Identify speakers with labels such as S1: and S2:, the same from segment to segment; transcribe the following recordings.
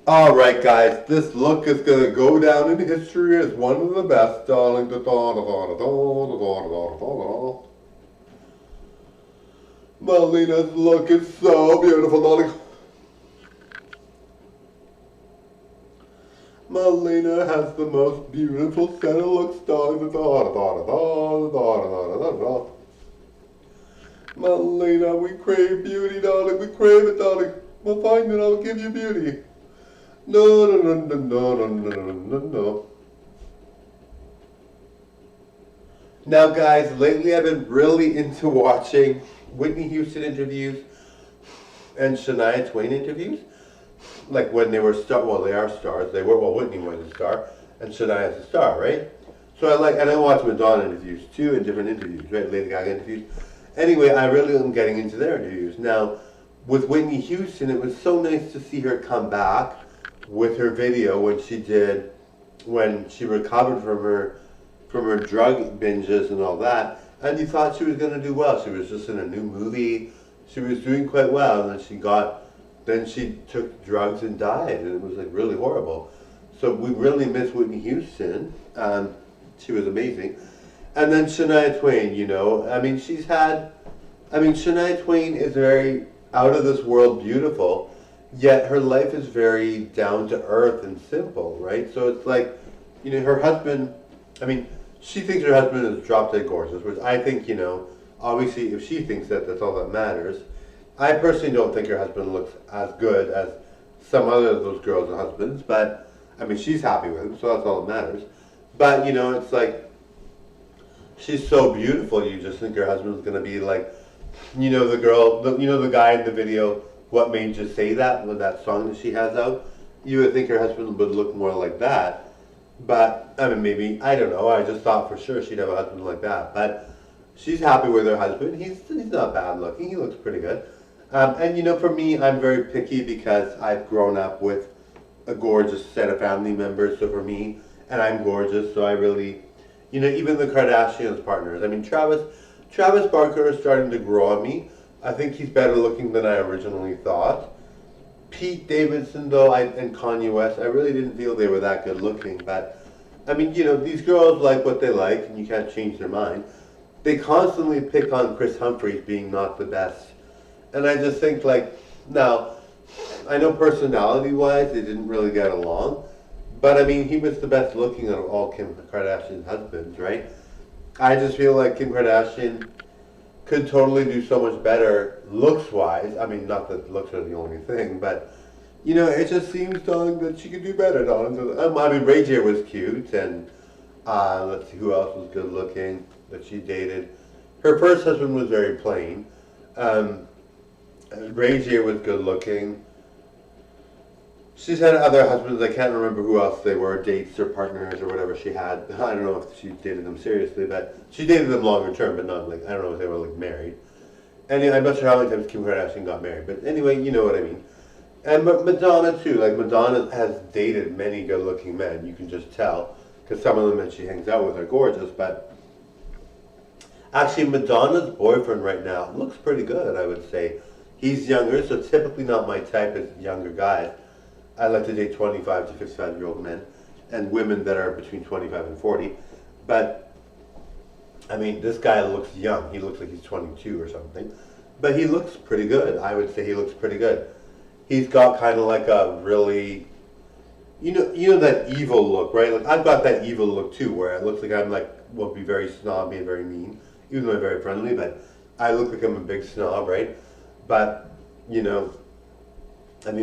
S1: Alright guys, this look is gonna go down in history as one of the best, darling. Melina's look is so beautiful, darling. Melina has the most beautiful set of looks, darling. Melina, we crave beauty, darling. We crave it, darling. We'll find it, I'll give you beauty. No, no, no, no, no, no, no, no, no. Now, guys, lately I've been really into watching Whitney Houston interviews and Shania Twain interviews. Like when they were they are stars. They were, Whitney was a star, and Shania's a star, right? So and I watch Madonna interviews too, and different interviews, right? Lady Gaga interviews. Anyway, I really am getting into their interviews. Now, with Whitney Houston, it was so nice to see her come back with her video when she recovered from her drug binges and all that, and you thought she was going to do well. She was just in a new movie. She was doing quite well, and then she took drugs and died, and it was like really horrible. So we really miss Whitney Houston. She was amazing. And then Shania Twain, Shania Twain is very out of this world beautiful, yet her life is very down to earth and simple, right? So it's like, her husband, she thinks her husband is drop dead gorgeous, which I think, obviously if she thinks that, that's all that matters. I personally don't think her husband looks as good as some other of those girls' husbands, but, she's happy with him, so that's all that matters. But, it's like, she's so beautiful, you just think her husband's going to be like, the guy in the video, What Made You Say That, with that song that she has out, you would think her husband would look more like that. But, maybe, I don't know, I just thought for sure she'd have a husband like that. But she's happy with her husband. He's not bad looking. He looks pretty good. For me, I'm very picky because I've grown up with a gorgeous set of family members. So for me, and I'm gorgeous, so I really, even the Kardashians partners. Travis Barker is starting to grow on me. I think he's better looking than I originally thought. Pete Davidson, though, and Kanye West, I really didn't feel they were that good looking. But, these girls like what they like, and you can't change their mind. They constantly pick on Chris Humphries being not the best. And I just think, now, I know personality-wise they didn't really get along. But, he was the best looking out of all Kim Kardashian's husbands, right? I just feel like Kim Kardashian could totally do so much better looks-wise. Not that looks are the only thing, but, it just seems, darling, that she could do better, darling. Ray J was cute, and let's see who else was good-looking that she dated. Her first husband was very plain. Ray J was good-looking. She's had other husbands, I can't remember who else they were, dates or partners or whatever she had. I don't know if she dated them seriously, but she dated them longer term, but not I don't know if they were married. Anyway, I'm not sure how many times Kim Kardashian got married, but anyway, you know what I mean. And Madonna too, Madonna has dated many good looking men, you can just tell, because some of them that she hangs out with are gorgeous, but actually Madonna's boyfriend right now looks pretty good, I would say. He's younger, so typically not my type as younger guys. I like to date 25 to 55-year-old men and women that are between 25 and 40. But, this guy looks young. He looks like he's 22 or something. But he looks pretty good. I would say he looks pretty good. He's got kind of like a really, that evil look, right? I've got that evil look too, where it looks like I'm will be very snobby and very mean, even though I'm very friendly, but I look like I'm a big snob, right? But,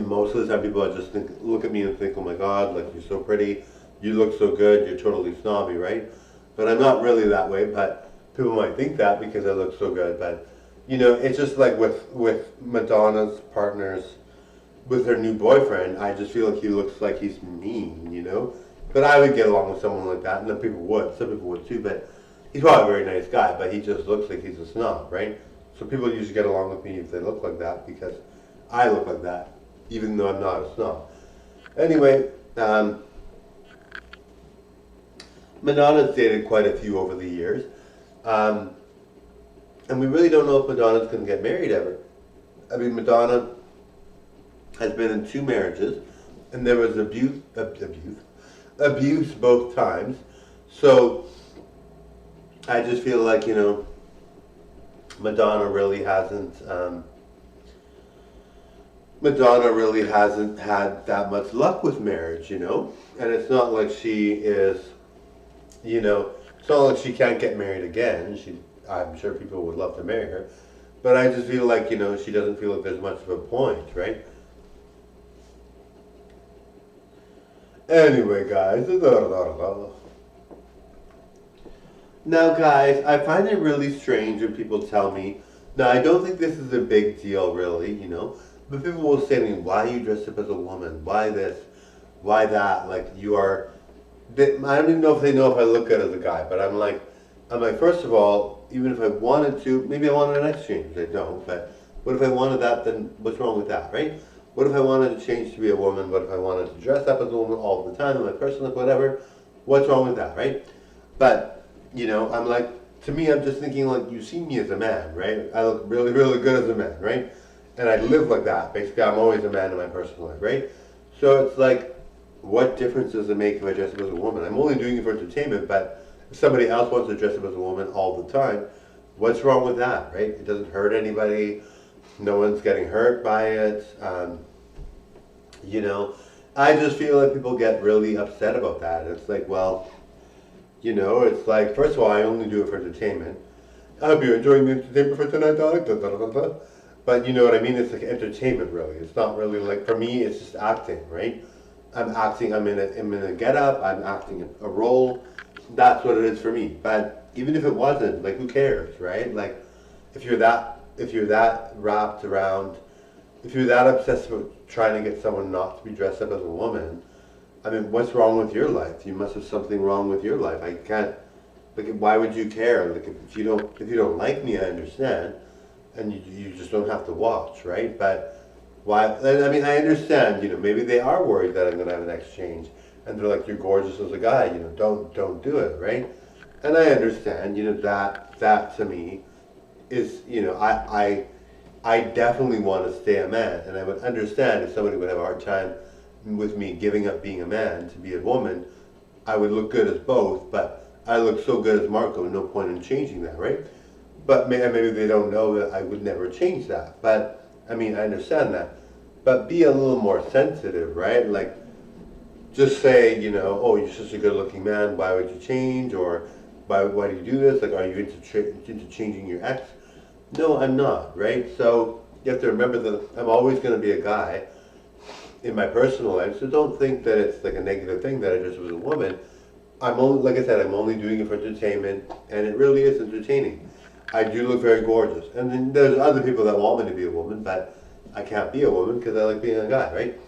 S1: most of the time people just look at me and think, oh my God, you're so pretty, you look so good, you're totally snobby, right? But I'm not really that way, but people might think that because I look so good. But, it's just with Madonna's partners, with her new boyfriend, I just feel like he looks like he's mean, But I would get along with someone like that, and then some people would too, but he's probably a very nice guy, but he just looks like he's a snob, right? So people usually get along with me if they look like that, because I look like that, even though I'm not a snob. Anyway, Madonna's dated quite a few over the years. And we really don't know if Madonna's going to get married ever. Madonna has been in 2 marriages, and there was abuse both times. So I just feel like, Madonna really hasn't had that much luck with marriage, and it's not like she is, it's not like she can't get married again. I'm sure people would love to marry her, but I just feel like, she doesn't feel like there's much of a point, right? Anyway, guys. Now, guys, I find it really strange when people tell me, now I don't think this is a big deal, really, but people will say to me, why you dress up as a woman? Why this? Why that? Like, I don't even know if they know if I look good as a guy, but I'm like, first of all, even if I wanted to, maybe I wanted an exchange. I don't, but what if I wanted that, then what's wrong with that, right? What if I wanted to change to be a woman? What if I wanted to dress up as a woman all the time in my personal life, whatever? What's wrong with that, right? But, I'm like, to me, I'm just thinking like, you see me as a man, right? I look really, really good as a man, right? And I live like that. Basically, I'm always a man in my personal life, right? So it's like, what difference does it make if I dress up as a woman? I'm only doing it for entertainment, but if somebody else wants to dress up as a woman all the time, what's wrong with that, right? It doesn't hurt anybody. No one's getting hurt by it. I just feel like people get really upset about that. It's like, well, it's like, first of all, I only do it for entertainment. I hope you're enjoying the entertainment for tonight, darling. Da, da, da, da. But you know what I mean? It's like entertainment, really. It's not really like, for me, it's just acting, right? I'm acting, I'm in a get-up, I'm acting a role. That's what it is for me. But even if it wasn't, like, who cares, right? Like, if you're that wrapped around, if you're that obsessed with trying to get someone not to be dressed up as a woman, I mean, what's wrong with your life? You must have something wrong with your life. I can't, like, why would you care? Like, if you don't like me, I understand, and you just don't have to watch, right? But why? I mean, I understand. Maybe they are worried that I'm gonna have an exchange, and they're like, you're gorgeous as a guy. Don't do it, right? And I understand. That to me is, I definitely want to stay a man, and I would understand if somebody would have a hard time with me giving up being a man to be a woman. I would look good as both, but I look so good as Marco, no point in changing that, right? But maybe they don't know that I would never change that. But, I mean, I understand that. But be a little more sensitive, right? Like, just say, oh, you're such a good looking man, why would you change? Or why do you do this? Like, are you into changing your ex? No, I'm not, right? So you have to remember that I'm always going to be a guy in my personal life, so don't think that it's like a negative thing that I just was a woman. I'm only, like I said, I'm only doing it for entertainment, and it really is entertaining. I do look very gorgeous, and then there's other people that want me to be a woman, but I can't be a woman because I like being a guy, right?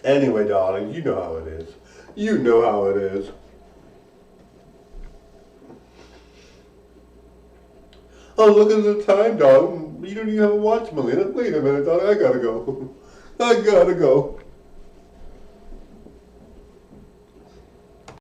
S1: Anyway, darling, you know how it is. You know how it is. Oh, look at the time, darling. You don't even have a watch, Melina. Wait a minute, darling. I gotta go. I gotta go.